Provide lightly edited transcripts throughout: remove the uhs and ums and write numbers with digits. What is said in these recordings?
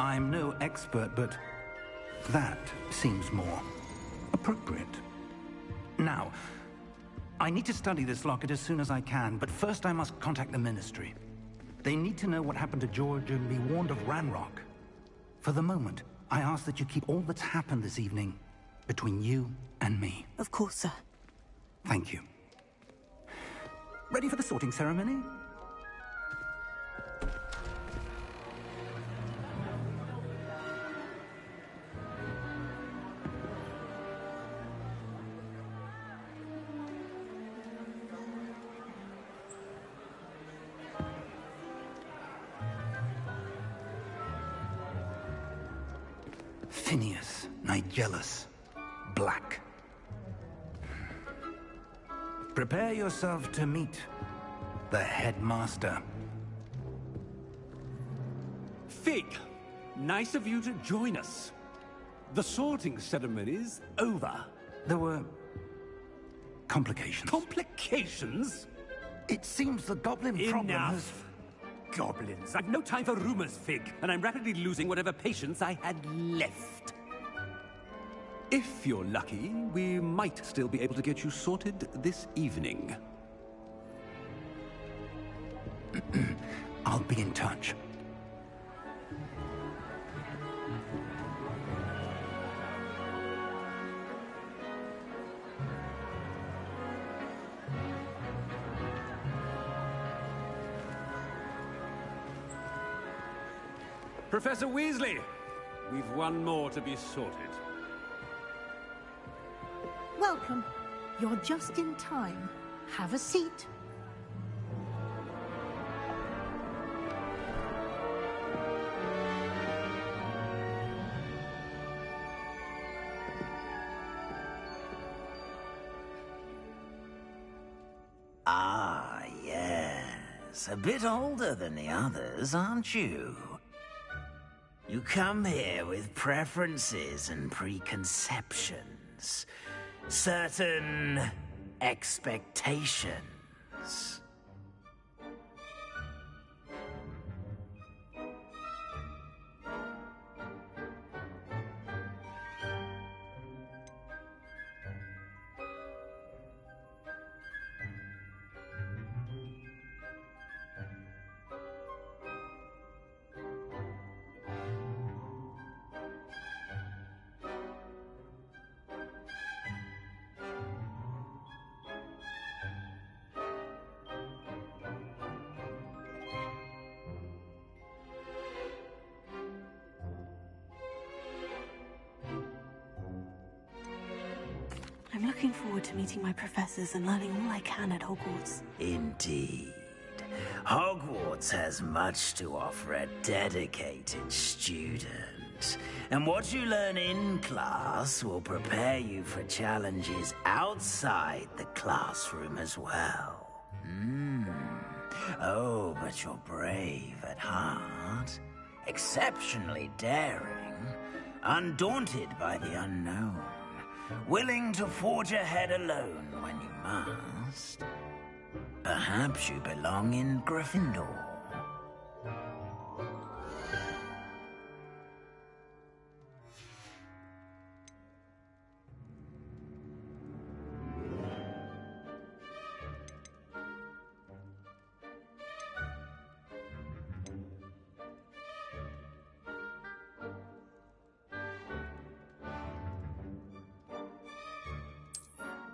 I'm no expert, but that seems more appropriate. Now, I need to study this locket as soon as I can, but first I must contact the Ministry. They need to know what happened to George and be warned of Ranrock. For the moment, I ask that you keep all that's happened this evening between you and me. Of course, sir. Thank you. Ready for the sorting ceremony? Phineas, Nigellus, Black. Prepare yourself to meet the headmaster. Fig, nice of you to join us. The sorting ceremony's over. There were complications. Complications? It seems the goblin problem has... Enough! Goblins. I've no time for rumors, Fig, and I'm rapidly losing whatever patience I had left. If you're lucky, we might still be able to get you sorted this evening. I'll be in touch. Professor Weasley, we've one more to be sorted. Welcome. You're just in time. Have a seat. Ah, yes. A bit older than the others, aren't you? You come here with preferences and preconceptions. Certain expectations. I'm looking forward to meeting my professors and learning all I can at Hogwarts. Indeed. Hogwarts has much to offer a dedicated student. And what you learn in class will prepare you for challenges outside the classroom as well. Oh, but you're brave at heart. Exceptionally daring. Undaunted by the unknown. Willing to forge ahead alone when you must. Perhaps you belong in Gryffindor.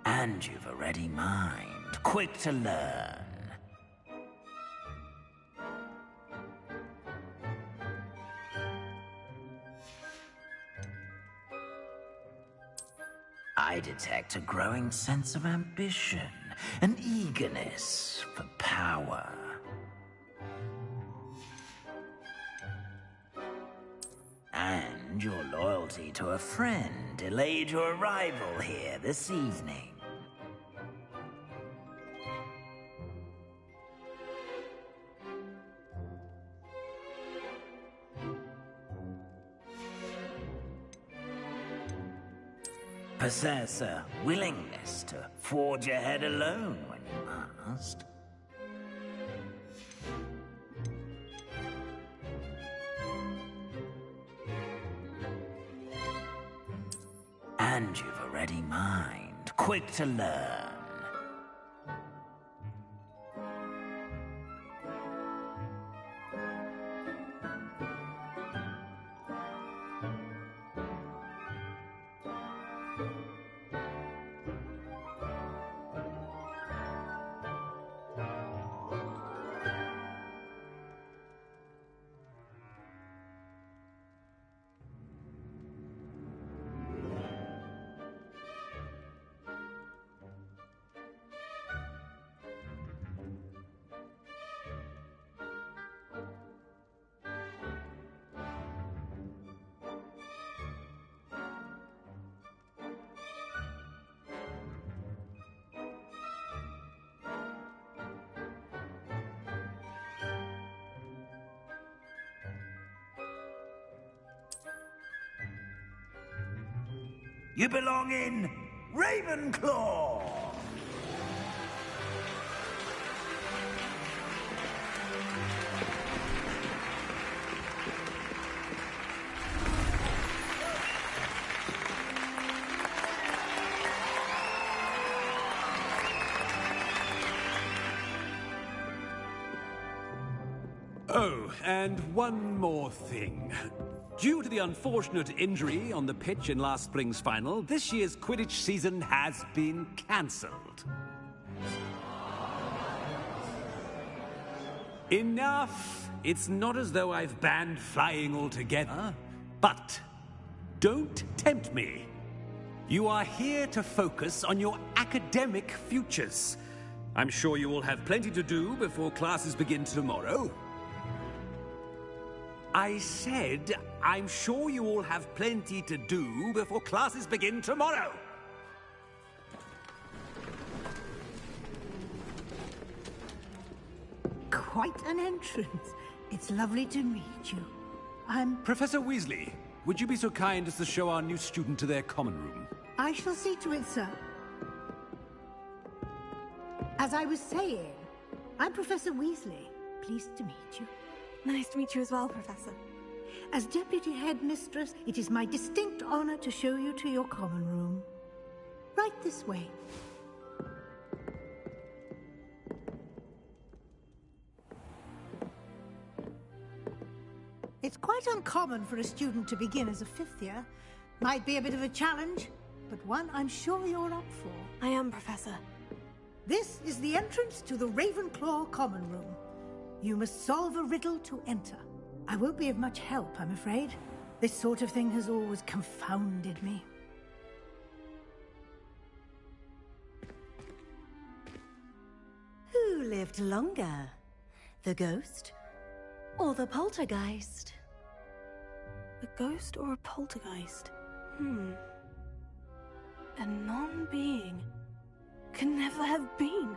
And you've a ready mind, quick to learn. I detect a growing sense of ambition, an eagerness for power. And your loyalty to a friend delayed your arrival here this evening. Possess a willingness to forge ahead alone when you must. And you've a ready mind, quick to learn. You belong in Ravenclaw! Oh, and one more thing. Due to the unfortunate injury on the pitch in last spring's final, this year's Quidditch season has been cancelled. Enough! It's not as though I've banned flying altogether, but don't tempt me. You are here to focus on your academic futures. I'm sure you will have plenty to do before classes begin tomorrow. I said, I'm sure you all have plenty to do before classes begin tomorrow. Quite an entrance. It's lovely to meet you. I'm... Professor Weasley, would you be so kind as to show our new student to their common room? I shall see to it, sir. As I was saying, I'm Professor Weasley. Pleased to meet you. Nice to meet you as well, Professor. As Deputy Headmistress, it is my distinct honor to show you to your common room. Right this way. It's quite uncommon for a student to begin as a fifth year. Might be a bit of a challenge, but one I'm sure you're up for. I am, Professor. This is the entrance to the Ravenclaw common room. You must solve a riddle to enter. I won't be of much help, I'm afraid. This sort of thing has always confounded me. Who lived longer? The ghost or the poltergeist? A ghost or a poltergeist? A non-being can never have been.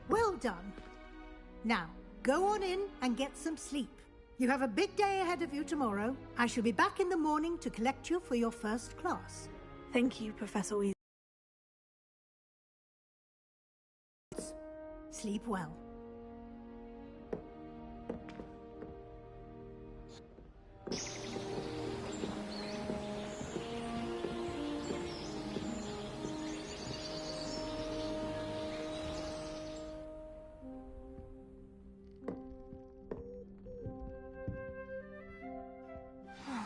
Well done. Now, go on in and get some sleep. You have a big day ahead of you tomorrow. I shall be back in the morning to collect you for your first class. Thank you, Professor Weasley. Sleep well.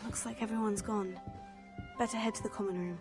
Looks like everyone's gone. Better head to the common room.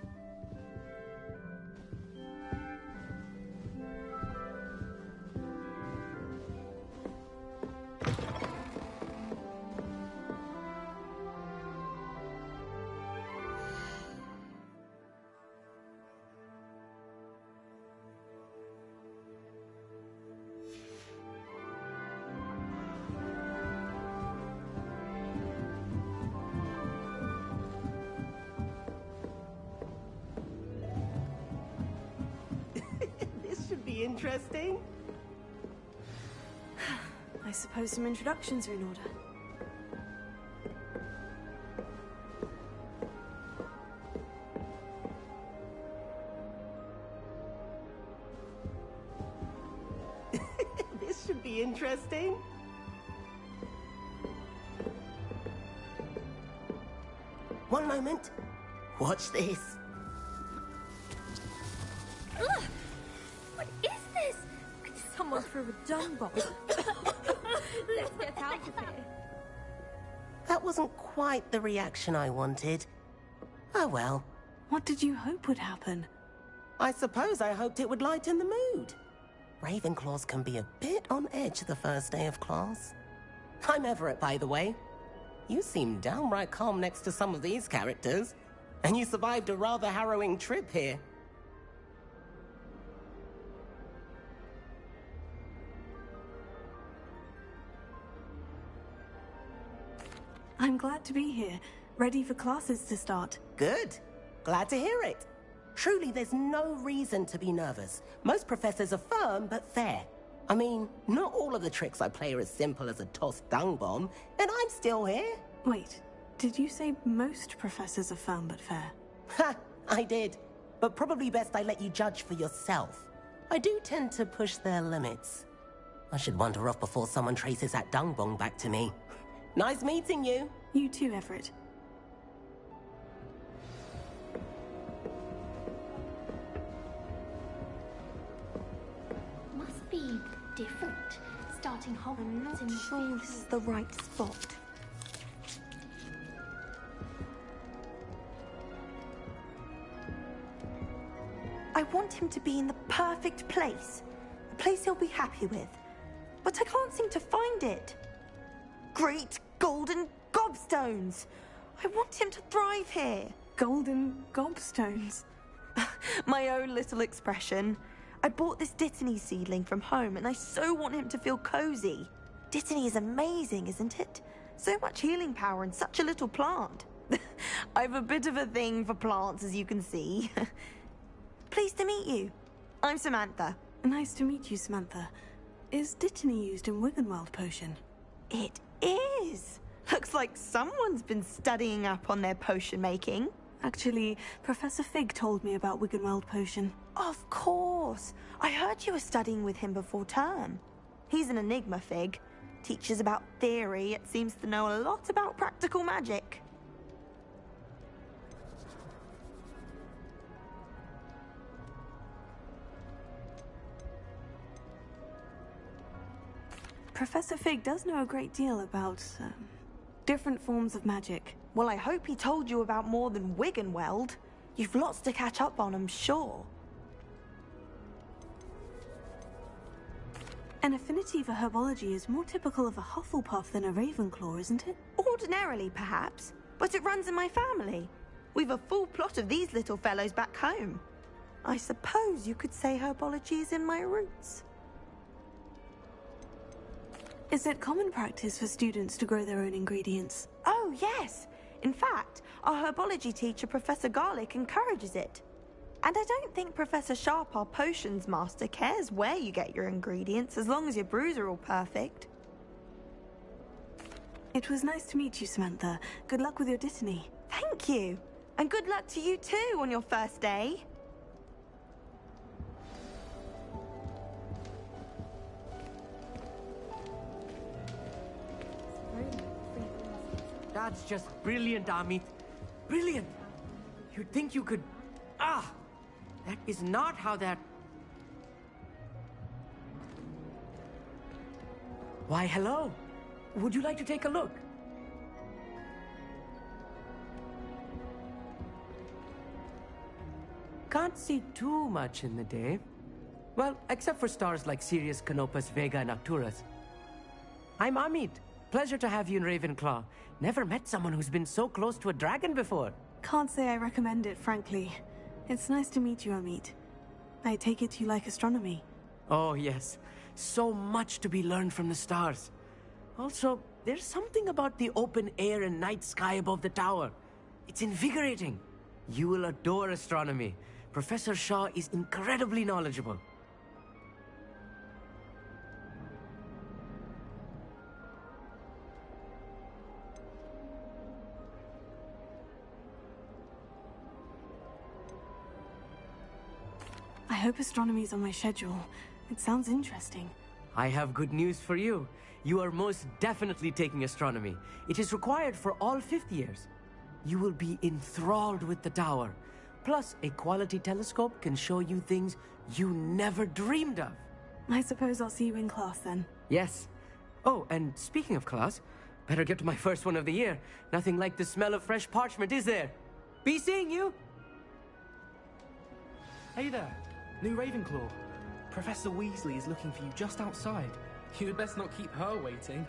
Interesting. I suppose some introductions are in order. This should be interesting. One moment. Watch this. Ugh! What is this? Someone threw a dung bomb. Let's get out of here. That wasn't quite the reaction I wanted. Oh well. What did you hope would happen? I suppose I hoped it would lighten the mood. Ravenclaws can be a bit on edge the first day of class. I'm Everett, by the way. You seem downright calm next to some of these characters. And you survived a rather harrowing trip here. I'm glad to be here, ready for classes to start. Good. Glad to hear it. Truly, there's no reason to be nervous. Most professors are firm but fair. I mean, not all of the tricks I play are as simple as a tossed dung bomb, and I'm still here. Wait, did you say most professors are firm but fair? Ha! I did. But probably best I let you judge for yourself. I do tend to push their limits. I should wander off before someone traces that dung bomb back to me. Nice meeting you. You too, Everett. Must be different. Starting I'm Hogwarts in not sure this is the right spot. I want him to be in the perfect place. A place he'll be happy with. But I can't seem to find it. Great golden gobstones! I want him to thrive here. Golden gobstones. My own little expression. I bought this Dittany seedling from home and I so want him to feel cozy. Dittany is amazing, isn't it? So much healing power in such a little plant. I have a bit of a thing for plants, as you can see. Pleased to meet you. I'm Samantha. Nice to meet you, Samantha. Is Dittany used in Wiggenweld potion? It is. Looks like someone's been studying up on their potion making. Actually, Professor Fig told me about Wiggenweld potion. Of course. I heard you were studying with him before term. He's an enigma, Fig. Teaches about theory, yet seems to know a lot about practical magic. Professor Fig does know a great deal about, different forms of magic. Well, I hope he told you about more than Wiggenweld. You've lots to catch up on, I'm sure. An affinity for herbology is more typical of a Hufflepuff than a Ravenclaw, isn't it? Ordinarily, perhaps, but it runs in my family. We've a full plot of these little fellows back home. I suppose you could say herbology is in my roots. Is it common practice for students to grow their own ingredients? Oh, yes. In fact, our herbology teacher, Professor Garlick, encourages it. And I don't think Professor Sharp, our potions master, cares where you get your ingredients, as long as your brews are all perfect. It was nice to meet you, Samantha. Good luck with your Dittany. Thank you. And good luck to you too on your first day. That's just brilliant, Amit. Brilliant! You'd think you could... Ah! That is not how that... Why, hello. Would you like to take a look? Can't see too much in the day. Well, except for stars like Sirius, Canopus, Vega, and Arcturus. I'm Amit. Pleasure to have you in Ravenclaw. Never met someone who's been so close to a dragon before. Can't say I recommend it, frankly. It's nice to meet you, Amit. I take it you like astronomy. Oh, yes. So much to be learned from the stars. Also, there's something about the open air and night sky above the tower. It's invigorating. You will adore astronomy. Professor Shaw is incredibly knowledgeable. I hope astronomy's on my schedule. It sounds interesting. I have good news for you. You are most definitely taking astronomy. It is required for all 5th years. You will be enthralled with the tower. Plus, a quality telescope can show you things you never dreamed of. I suppose I'll see you in class then. Yes. Oh, and speaking of class, better get to my first one of the year. Nothing like the smell of fresh parchment, is there? Be seeing you! Hey there, new Ravenclaw. Professor Weasley is looking for you just outside. You'd best not keep her waiting.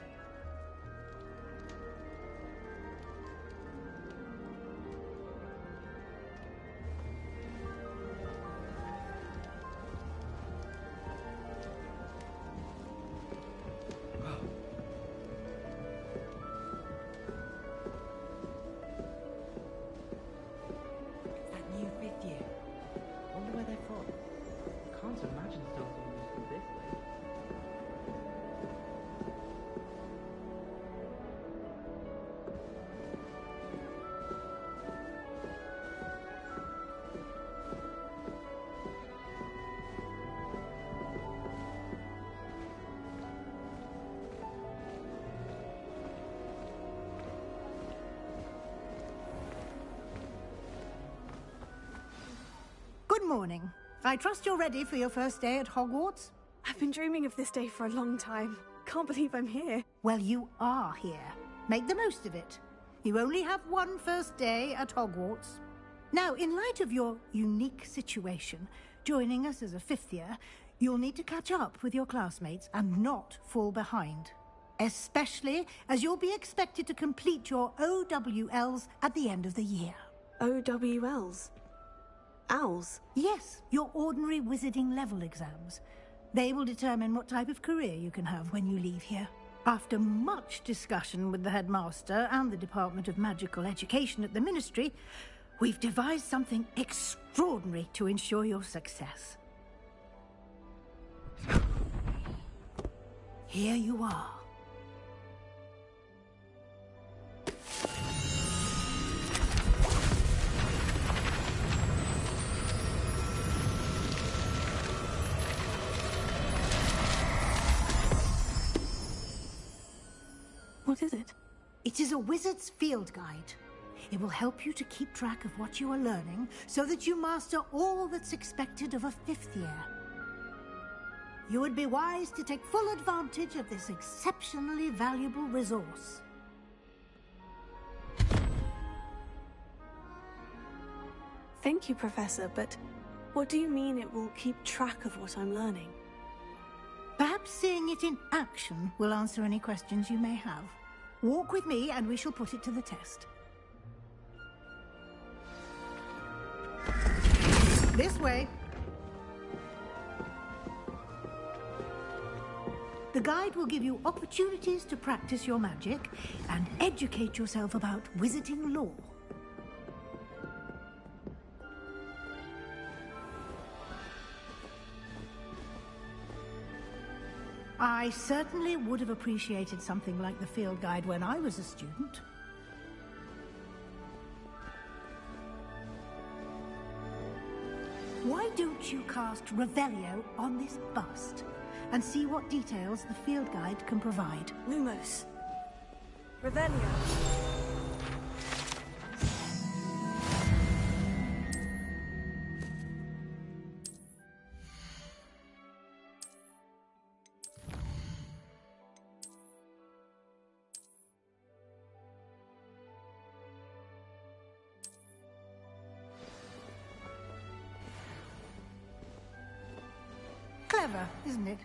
That new 5th year. Wonder where they're from. Can't imagine starting news from this late. Good morning. I trust you're ready for your first day at Hogwarts? I've been dreaming of this day for a long time. Can't believe I'm here. Well, you are here. Make the most of it. You only have one first day at Hogwarts. Now, in light of your unique situation, joining us as a 5th year, you'll need to catch up with your classmates and not fall behind. Especially as you'll be expected to complete your OWLs at the end of the year. OWLs? Owls? Yes, your ordinary wizarding level exams. They will determine what type of career you can have when you leave here. After much discussion with the headmaster and the Department of Magical Education at the Ministry, we've devised something extraordinary to ensure your success. Here you are. What is it? It is a wizard's field guide. It will help you to keep track of what you are learning so that you master all that's expected of a 5th year. You would be wise to take full advantage of this exceptionally valuable resource. Thank you, Professor, but what do you mean it will keep track of what I'm learning? Perhaps seeing it in action will answer any questions you may have. Walk with me and we shall put it to the test. This way. The guide will give you opportunities to practice your magic and educate yourself about wizarding lore. I certainly would have appreciated something like the field guide when I was a student. Why don't you cast Revelio on this bust and see what details the field guide can provide? Lumos. Revelio. Clever, isn't it?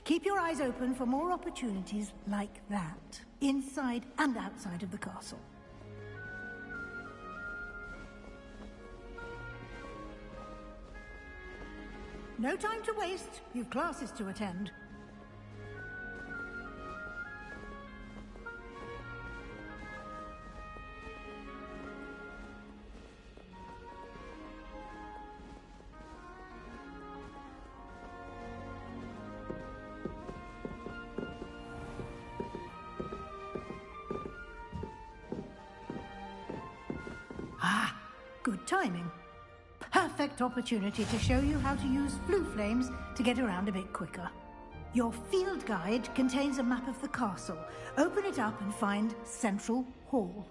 Keep your eyes open for more opportunities like that, inside and outside of the castle. No time to waste. You've classes to attend. Ah, good timing. Perfect opportunity to show you how to use blue flames to get around a bit quicker. Your field guide contains a map of the castle. Open it up and find Central Hall.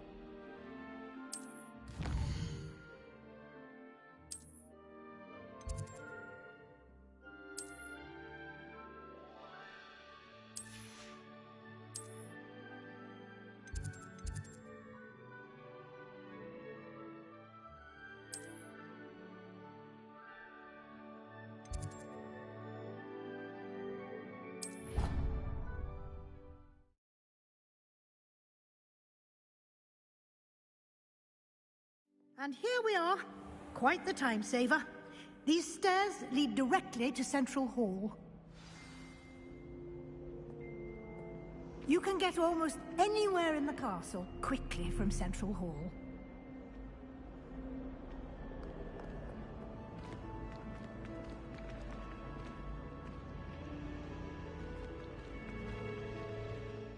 And here we are. Quite the time saver. These stairs lead directly to Central Hall. You can get almost anywhere in the castle quickly from Central Hall.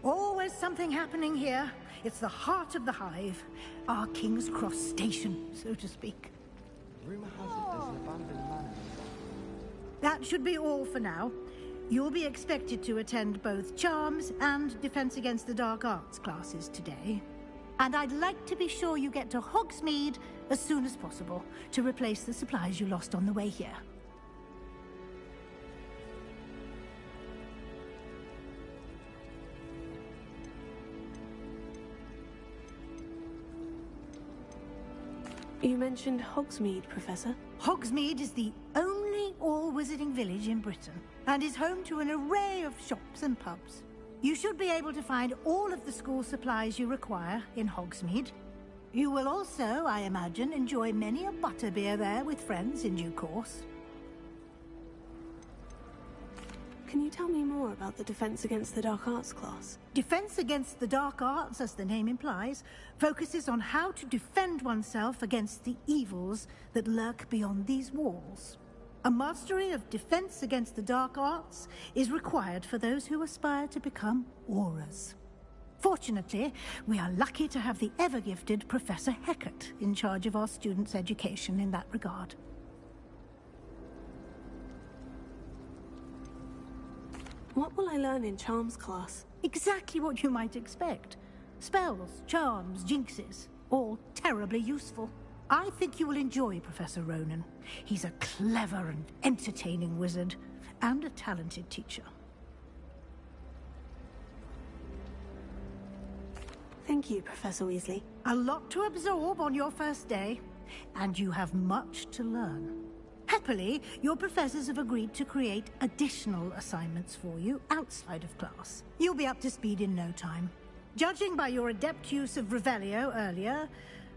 Always something happening here. It's the heart of the hive. Our King's Cross station, so to speak. Rumor has it there's an abandoned manor. That should be all for now. You'll be expected to attend both Charms and Defense Against the Dark Arts classes today. And I'd like to be sure you get to Hogsmeade as soon as possible to replace the supplies you lost on the way here. You mentioned Hogsmeade, Professor. Hogsmeade is the only all-wizarding village in Britain and is home to an array of shops and pubs. You should be able to find all of the school supplies you require in Hogsmeade. You will also, I imagine, enjoy many a butterbeer there with friends in due course. Can you tell me more about the Defense Against the Dark Arts class? Defense Against the Dark Arts, as the name implies, focuses on how to defend oneself against the evils that lurk beyond these walls. A mastery of Defense Against the Dark Arts is required for those who aspire to become Aurors. Fortunately, we are lucky to have the ever-gifted Professor Hecat in charge of our students' education in that regard. What will I learn in Charms class? Exactly what you might expect. Spells, charms, jinxes, all terribly useful. I think you will enjoy Professor Ronan. He's a clever and entertaining wizard, and a talented teacher. Thank you, Professor Weasley. A lot to absorb on your first day, and you have much to learn. Happily, your professors have agreed to create additional assignments for you outside of class. You'll be up to speed in no time. Judging by your adept use of Revelio earlier,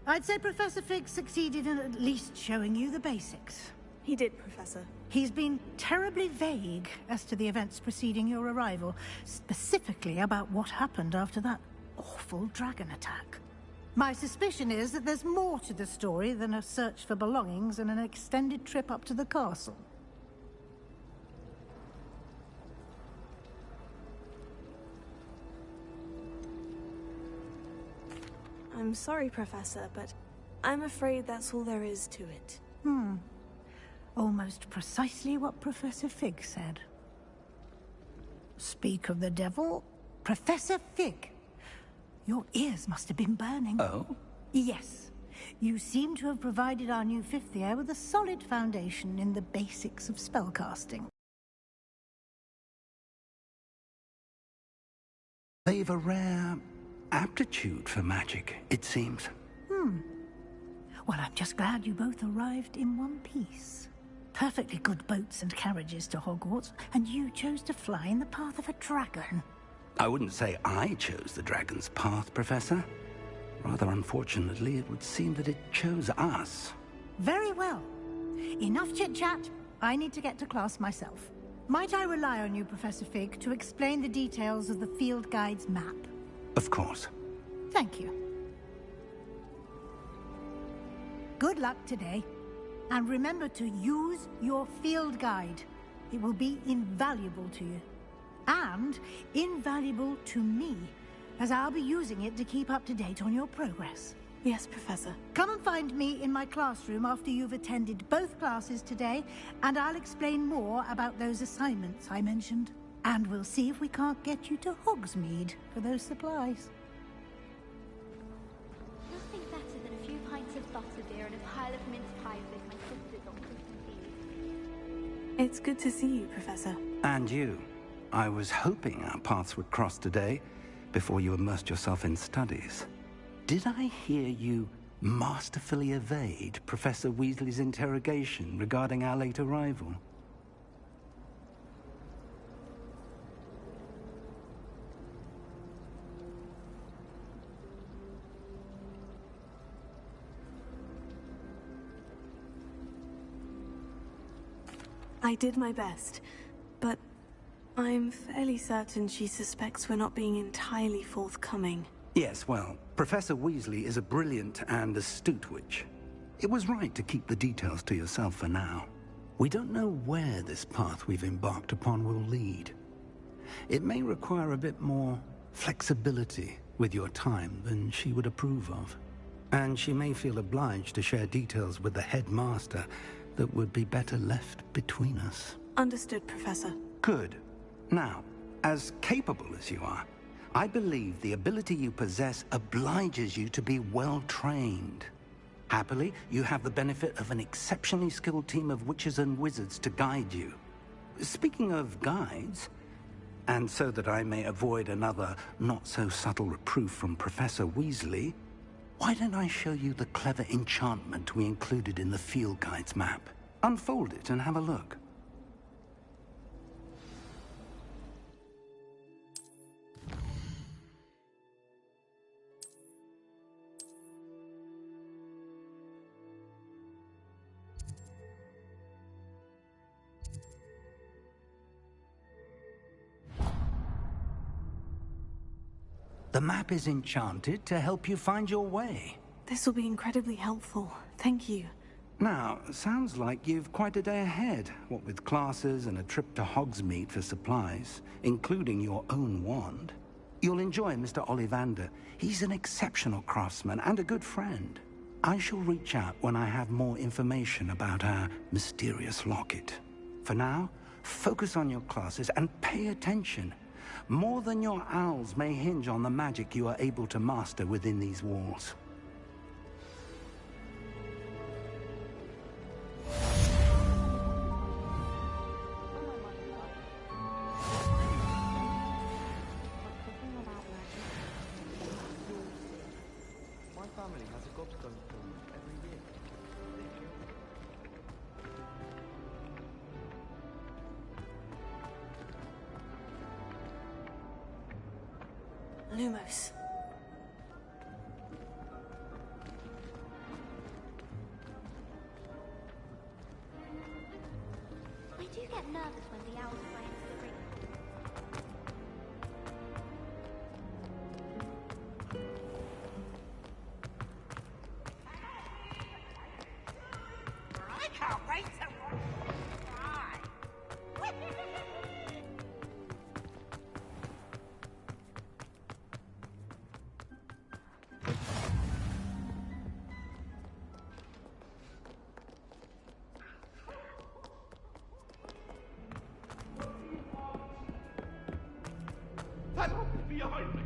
I'd say Professor Fig succeeded in at least showing you the basics. He did, Professor. He's been terribly vague as to the events preceding your arrival, specifically about what happened after that awful dragon attack. My suspicion is that there's more to the story than a search for belongings and an extended trip up to the castle. I'm sorry, Professor, but I'm afraid that's all there is to it. Almost precisely what Professor Fig said. Speak of the devil, Professor Fig. Your ears must have been burning. Oh? Yes. You seem to have provided our new fifth year with a solid foundation in the basics of spellcasting. They've a rare aptitude for magic, it seems. Well, I'm just glad you both arrived in one piece. Perfectly good boats and carriages to Hogwarts, and you chose to fly in the path of a dragon. I wouldn't say I chose the dragon's path, Professor. Rather unfortunately, it would seem that it chose us. Very well. Enough chit-chat. I need to get to class myself. Might I rely on you, Professor Fig, to explain the details of the field guide's map? Of course. Thank you. Good luck today. And remember to use your field guide. It will be invaluable to you. And invaluable to me, as I'll be using it to keep up to date on your progress. Yes, Professor. Come and find me in my classroom after you've attended both classes today, and I'll explain more about those assignments I mentioned. And we'll see if we can't get you to Hogsmeade for those supplies. Nothing better than a few pints of butterbeer and a pile of mince pies with my sisters on Christmas Eve. It's good to see you, Professor. And you. I was hoping our paths would cross today, before you immersed yourself in studies. Did I hear you masterfully evade Professor Weasley's interrogation regarding our late arrival? I did my best, but I'm fairly certain she suspects we're not being entirely forthcoming. Yes, well, Professor Weasley is a brilliant and astute witch. It was right to keep the details to yourself for now. We don't know where this path we've embarked upon will lead. It may require a bit more flexibility with your time than she would approve of. And she may feel obliged to share details with the headmaster that would be better left between us. Understood, Professor. Good. Now, as capable as you are, I believe the ability you possess obliges you to be well-trained. Happily, you have the benefit of an exceptionally skilled team of witches and wizards to guide you. Speaking of guides, and so that I may avoid another not-so-subtle reproof from Professor Weasley, why don't I show you the clever enchantment we included in the field guide's map? Unfold it and have a look. The map is enchanted to help you find your way. This will be incredibly helpful. Thank you. Now, sounds like you've quite a day ahead, what with classes and a trip to Hogsmeade for supplies, including your own wand. You'll enjoy Mr. Ollivander. He's an exceptional craftsman and a good friend. I shall reach out when I have more information about our mysterious locket. For now, focus on your classes and pay attention. More than your owls may hinge on the magic you are able to master within these walls. My family has a gobstone film every year. Lumos. I do get nervous when the owls fly into the ring. I can't wait to fly. Behind me!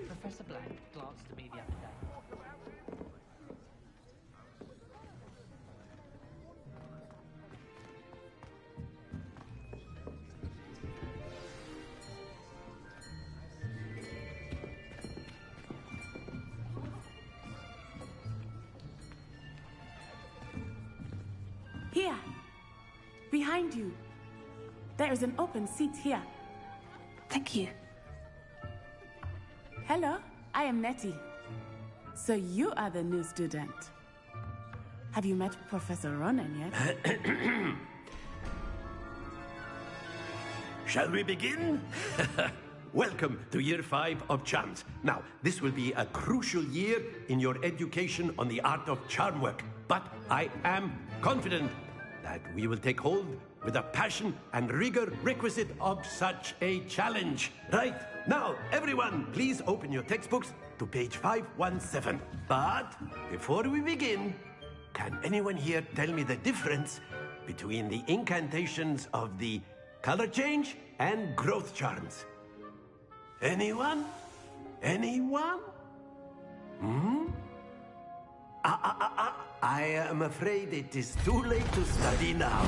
Professor Blank glanced at me the other day. Here. Behind you. There is an open seat here. Thank you. Hello, I am Nettie. So you are the new student. Have you met Professor Ronan yet? Shall we begin? Welcome to Year 5 of Charms. Now, this will be a crucial year in your education on the art of charm work. But I am confident that we will take hold with the passion and rigor requisite of such a challenge. Right, now, everyone, please open your textbooks to page 517. But before we begin, can anyone here tell me the difference between the incantations of the color change and growth charms? Anyone? Anyone? I am afraid it is too late to study now.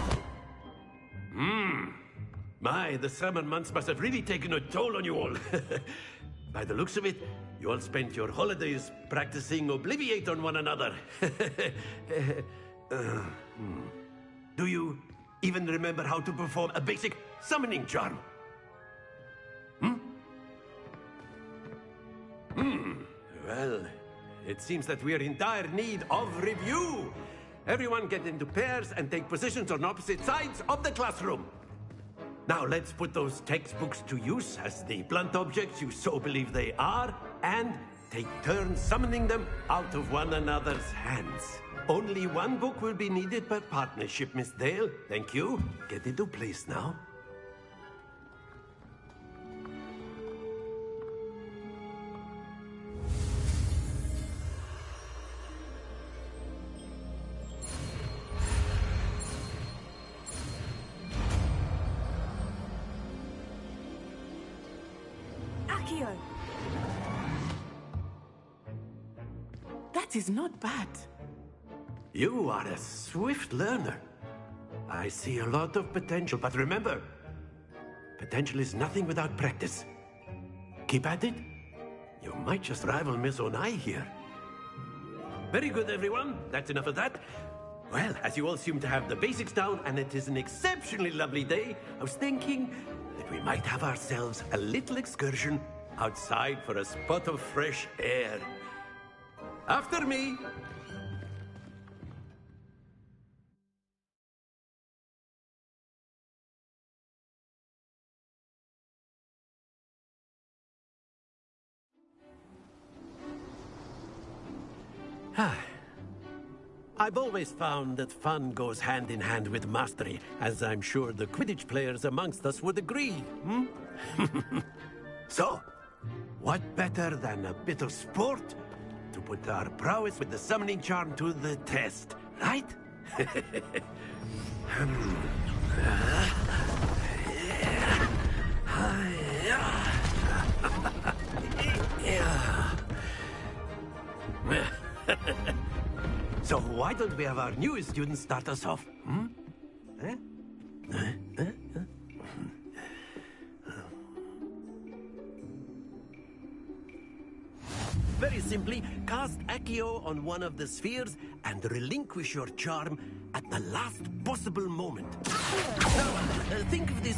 My, the summer months must have really taken a toll on you all. By the looks of it, you all spent your holidays practicing Obliviate on one another. Do you even remember how to perform a basic summoning charm? Well, It seems that we're in dire need of review. Everyone get into pairs and take positions on opposite sides of the classroom. Now let's put those textbooks to use as the blunt objects you so believe they are, and take turns summoning them out of one another's hands. Only one book will be needed per partnership, Miss Dale. Thank you. Get into place now. Accio! That is not bad. You are a swift learner. I see a lot of potential, but remember, potential is nothing without practice. Keep at it. You might just rival Miss Onai here. Very good, everyone. That's enough of that. Well, as you all seem to have the basics down, and it is an exceptionally lovely day, I was thinking that we might have ourselves a little excursion outside for a spot of fresh air. After me. I've always found that fun goes hand in hand with mastery, as I'm sure the Quidditch players amongst us would agree. So, what better than a bit of sport to put our prowess with the summoning charm to the test, right? So why don't we have our newest student start us off? Very simply, cast Accio on one of the spheres and relinquish your charm at the last possible moment. Now, think of this...